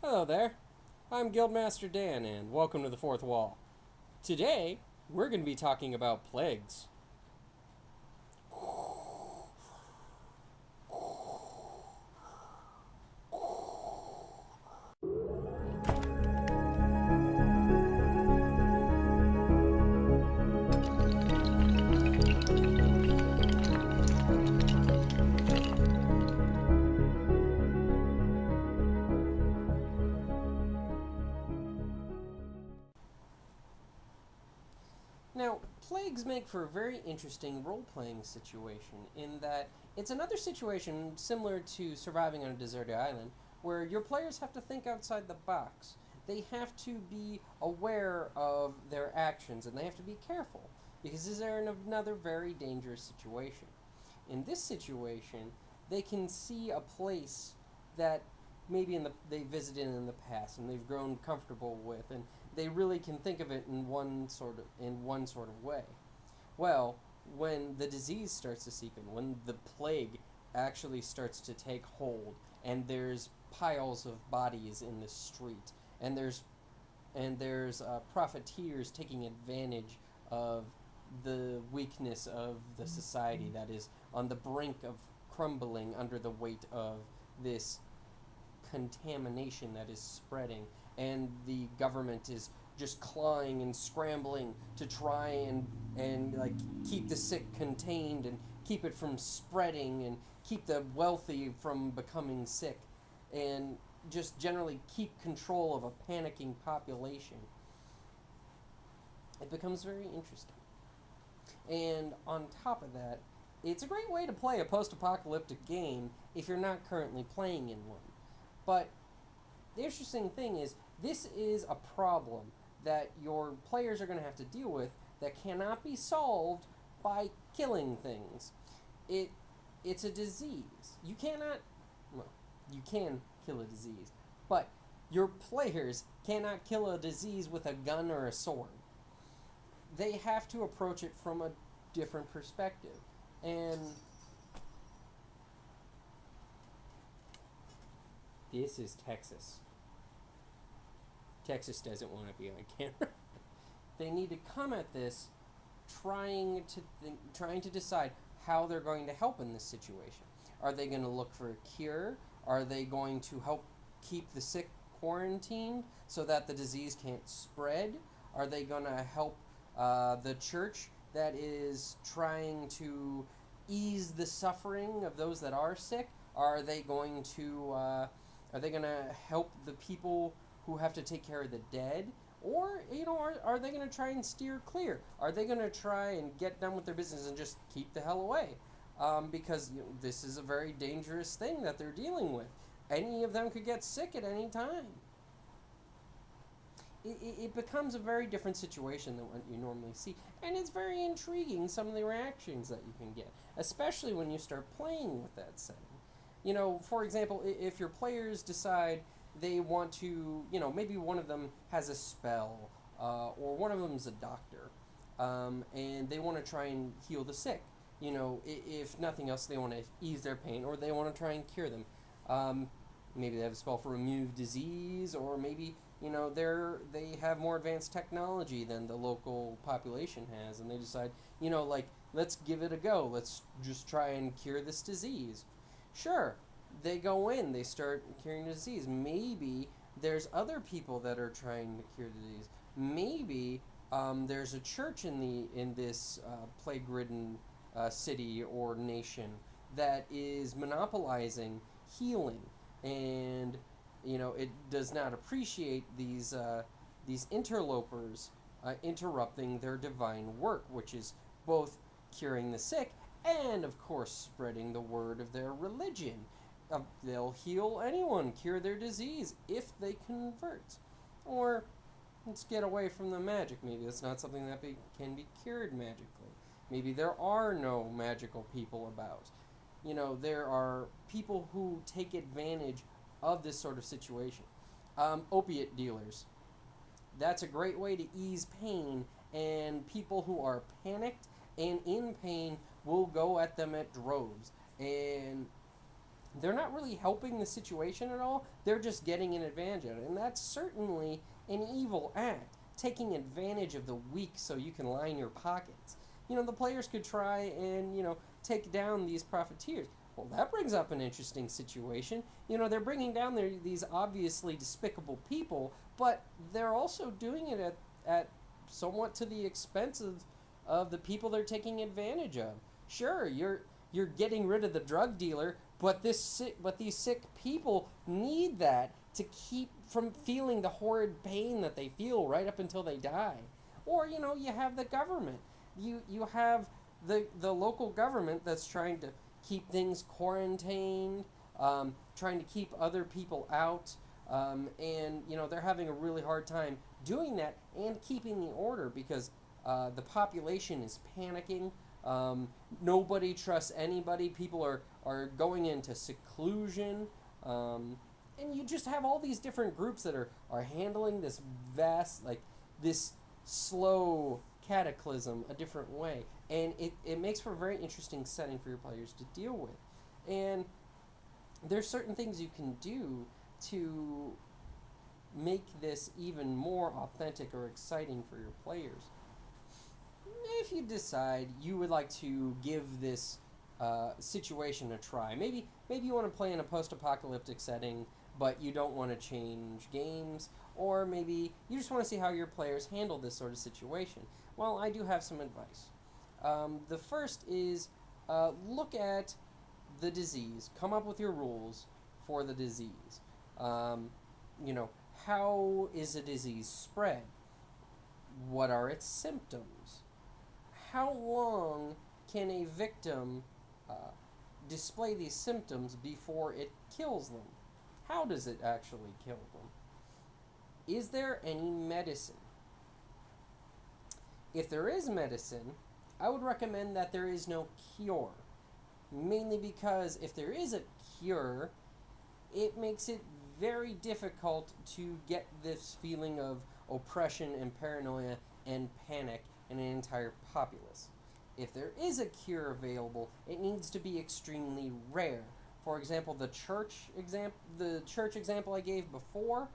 Hello there. I'm Guildmaster Dan, and welcome to the Fourth Wall. Today, we're going to be talking about plagues. Now, plagues make for a very interesting role playing situation in that it's another situation similar to surviving on a deserted island where your players have to think outside the box. They have to be aware of their actions and they have to be careful because this is another very dangerous situation. In this situation, they can see a place that maybe they visited in the past and they've grown comfortable with, and they really can think of it in one sort of way. Well, when the disease starts to seep in, when the plague actually starts to take hold, and there's piles of bodies in the street, and there's profiteers taking advantage of the weakness of the society that is on the brink of crumbling under the weight of this contamination that is spreading, and the government is just clawing and scrambling to try and like keep the sick contained and keep it from spreading and keep the wealthy from becoming sick and just generally keep control of a panicking population. It becomes very interesting. And on top of that, it's a great way to play a post-apocalyptic game if you're not currently playing in one. But the interesting thing is, this is a problem that your players are going to have to deal with that cannot be solved by killing things. It's a disease. You cannot, well, you can kill a disease, but your players cannot kill a disease with a gun or a sword. They have to approach it from a different perspective. And this is Texas. Texas doesn't want to be on camera. They need to come at this trying to decide how they're going to help in this situation. Are they going to look for a cure? Are they going to help keep the sick quarantined so that the disease can't spread? Are they going to help the church that is trying to ease the suffering of those that are sick? Are they going to help the people who have to take care of the dead? Or, are they going to try and steer clear? Are they going to try and get done with their business and just keep the hell away? Because this is a very dangerous thing that they're dealing with. Any of them could get sick at any time. It becomes a very different situation than what you normally see. And it's very intriguing, some of the reactions that you can get, especially when you start playing with that setting. For example, if your players decide they want to, maybe one of them has a spell, or one of them's a doctor, and they want to try and heal the sick. If nothing else, they want to ease their pain, or they want to try and cure them. Maybe they have a spell for remove disease, or maybe they have more advanced technology than the local population has, and they decide, let's give it a go. Let's just try and cure this disease. Sure, they go in, they start curing the disease. Maybe there's other people that are trying to cure the disease. Maybe there's a church in this plague-ridden city or nation that is monopolizing healing, and it does not appreciate these interlopers interrupting their divine work, which is both curing the sick and, of course, spreading the word of their religion. They'll heal anyone, cure their disease if they convert. Or let's get away from the magic. Maybe it's not something that can be cured magically. Maybe there are no magical people about. There are people who take advantage of this sort of situation. Opiate dealers. That's a great way to ease pain, and people who are panicked and in pain will go at them at droves. And they're not really helping the situation at all. They're just getting an advantage of it. And that's certainly an evil act, taking advantage of the weak so you can line your pockets. The players could try and, take down these profiteers. Well, that brings up an interesting situation. They're bringing down these obviously despicable people, but they're also doing it at somewhat to the expense of the people they're taking advantage of. Sure, you're getting rid of the drug dealer, but these sick people need that to keep from feeling the horrid pain that they feel right up until they die. Or you have the government. You have the local government that's trying to keep things quarantined, trying to keep other people out, and they're having a really hard time doing that and keeping the order because the population is panicking. Nobody trusts anybody. People are going into seclusion. And you just have all these different groups that are handling this vast, this slow cataclysm a different way. And it makes for a very interesting setting for your players to deal with. And there's certain things you can do to make this even more authentic or exciting for your players. If you decide you would like to give this situation a try, maybe you want to play in a post-apocalyptic setting, but you don't want to change games, or maybe you just want to see how your players handle this sort of situation. Well, I do have some advice. The first is look at the disease. Come up with your rules for the disease. How is a disease spread? What are its symptoms? How long can a victim display these symptoms before it kills them? How does it actually kill them? Is there any medicine? If there is medicine, I would recommend that there is no cure. Mainly because if there is a cure, it makes it very difficult to get this feeling of oppression and paranoia and panic in an entire populace. If there is a cure available, it needs to be extremely rare. For example, the church example I gave before,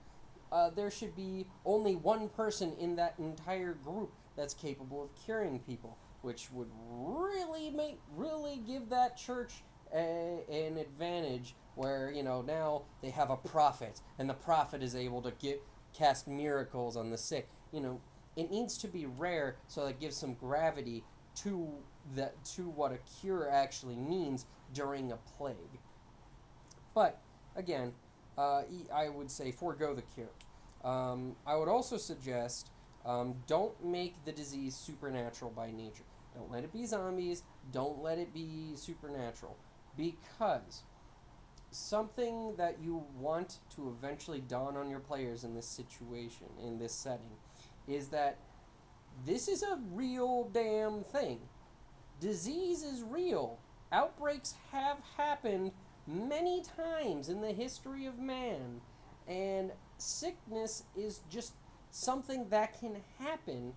there should be only one person in that entire group that's capable of curing people, which would really give that church an advantage where, now they have a prophet, and the prophet is able to cast miracles on the sick. It needs to be rare so that it gives some gravity to what a cure actually means during a plague. But again, I would say forego the cure. I would also suggest don't make the disease supernatural by nature. Don't let it be zombies. Don't let it be supernatural. Because something that you want to eventually dawn on your players in this situation, in this setting, is that this is a real damn thing. Disease is real. Outbreaks have happened many times in the history of man. And sickness is just something that can happen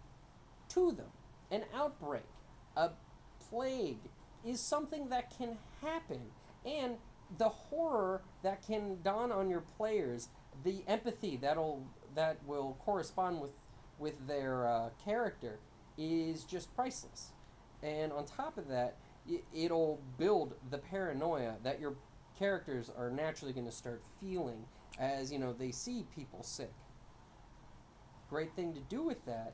to them. An outbreak, a plague, is something that can happen. And the horror that can dawn on your players, the empathy that will correspond with their character, is just priceless. And on top of that, it'll build the paranoia that your characters are naturally going to start feeling as they see people sick. Great thing to do with that,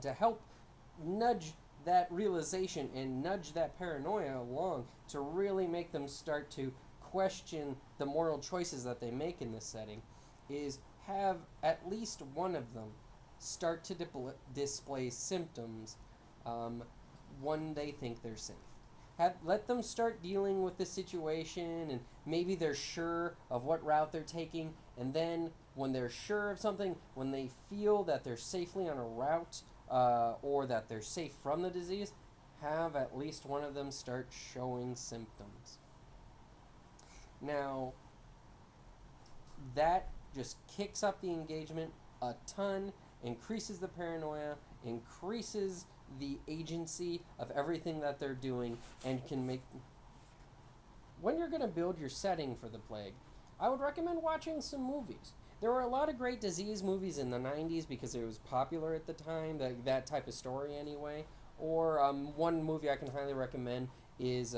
to help nudge that realization and nudge that paranoia along, to really make them start to question the moral choices that they make in this setting, is have at least one of them start to display symptoms when they think they're safe. Let them start dealing with the situation, and maybe they're sure of what route they're taking, and then when they're sure of something, when they feel that they're safely on a route or that they're safe from the disease, have at least one of them start showing symptoms. Now, that just kicks up the engagement a ton, increases the paranoia, increases the agency of everything that they're doing, and can make when you're going to build your setting for the plague, I would recommend watching some movies. There were a lot of great disease movies in the 90s because it was popular at the time, that type of story anyway. Or one movie I can highly recommend is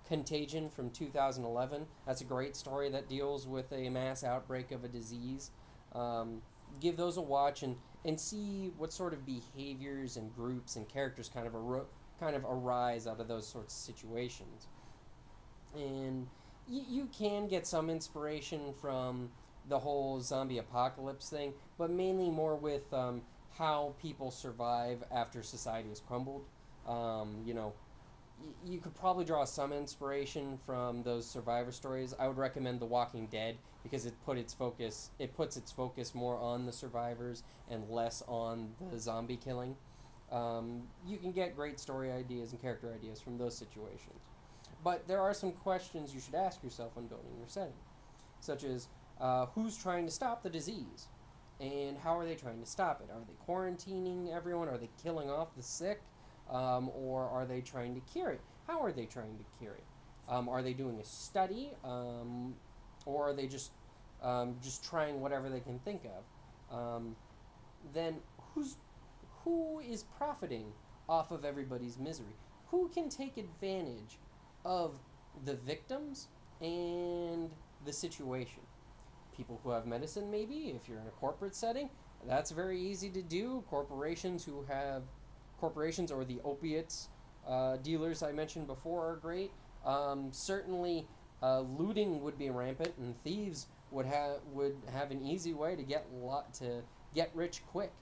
Contagion from 2011. That's a great story that deals with a mass outbreak of a disease. Give those a watch and see what sort of behaviors and groups and characters kind of arise out of those sorts of situations. And you can get some inspiration from the whole zombie apocalypse thing, but mainly more with how people survive after society has crumbled. You know, you could probably draw some inspiration from those survivor stories. I would recommend The Walking Dead because it puts its focus more on the survivors and less on the zombie killing. You can get great story ideas and character ideas from those situations. But there are some questions you should ask yourself when building your setting, such as who's trying to stop the disease? And how are they trying to stop it? Are they quarantining everyone? Are they killing off the sick? Or are they trying to cure it? How are they trying to cure it? Are they doing a study? Or are they just trying whatever they can think of? Then who is profiting off of everybody's misery? Who can take advantage of the victims and the situation? People who have medicine, maybe, if you're in a corporate setting. That's very easy to do. Corporations or the opiates dealers I mentioned before are great. Certainly, looting would be rampant, and thieves would have an easy way to get rich quick.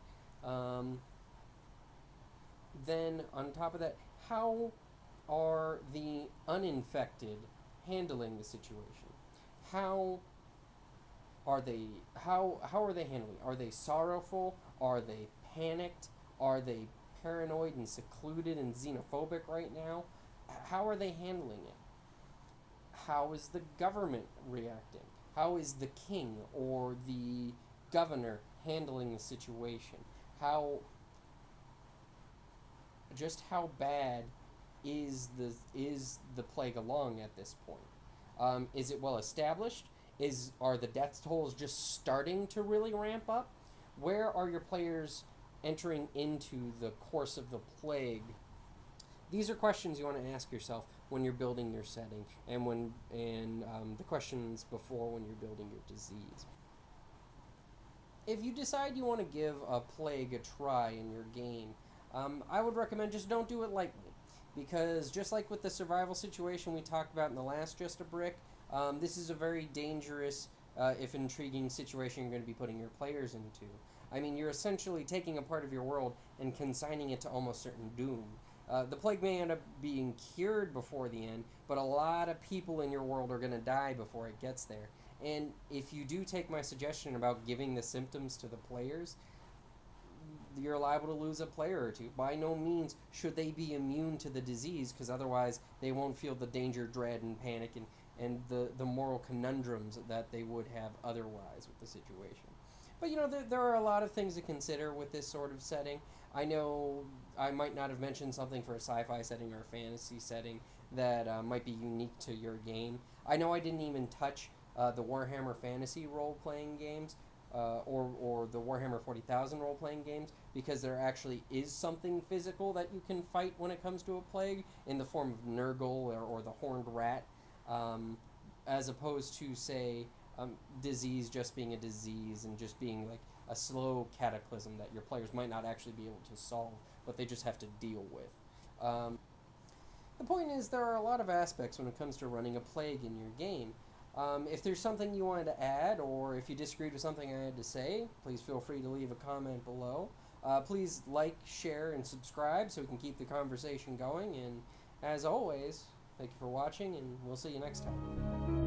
Then on top of that, how are the uninfected handling the situation? How are they handling? Are they sorrowful? Are they panicked? Are they paranoid and secluded and xenophobic right now? How are they handling it? How is the government reacting? How is the king or the governor handling the situation? How bad is the plague along at this point? Is it well established? Are the death tolls just starting to really ramp up? Where are your players entering into the course of the plague? These are questions you want to ask yourself when you're building your setting, and the questions before when you're building your disease. If you decide you want to give a plague a try in your game, I would recommend just don't do it lightly, because just like with the survival situation we talked about in the last Just a Brick, this is a very dangerous, if intriguing situation you're going to be putting your players into. I mean, you're essentially taking a part of your world and consigning it to almost certain doom. The plague may end up being cured before the end, but a lot of people in your world are going to die before it gets there. And if you do take my suggestion about giving the symptoms to the players, you're liable to lose a player or two. By no means should they be immune to the disease, because otherwise they won't feel the danger, dread, and panic and the moral conundrums that they would have otherwise with the situation. But, there are a lot of things to consider with this sort of setting. I know I might not have mentioned something for a sci-fi setting or a fantasy setting that might be unique to your game. I know I didn't even touch the Warhammer Fantasy role-playing games or the Warhammer 40,000 role-playing games, because there actually is something physical that you can fight when it comes to a plague in the form of Nurgle or the Horned Rat, as opposed to, say, disease just being a disease and just being like a slow cataclysm that your players might not actually be able to solve, but they just have to deal with. The point is, there are a lot of aspects when it comes to running a plague in your game. If there's something you wanted to add, or if you disagreed with something I had to say, please feel free to leave a comment below. Please like, share, and subscribe so we can keep the conversation going. And as always, thank you for watching, and we'll see you next time.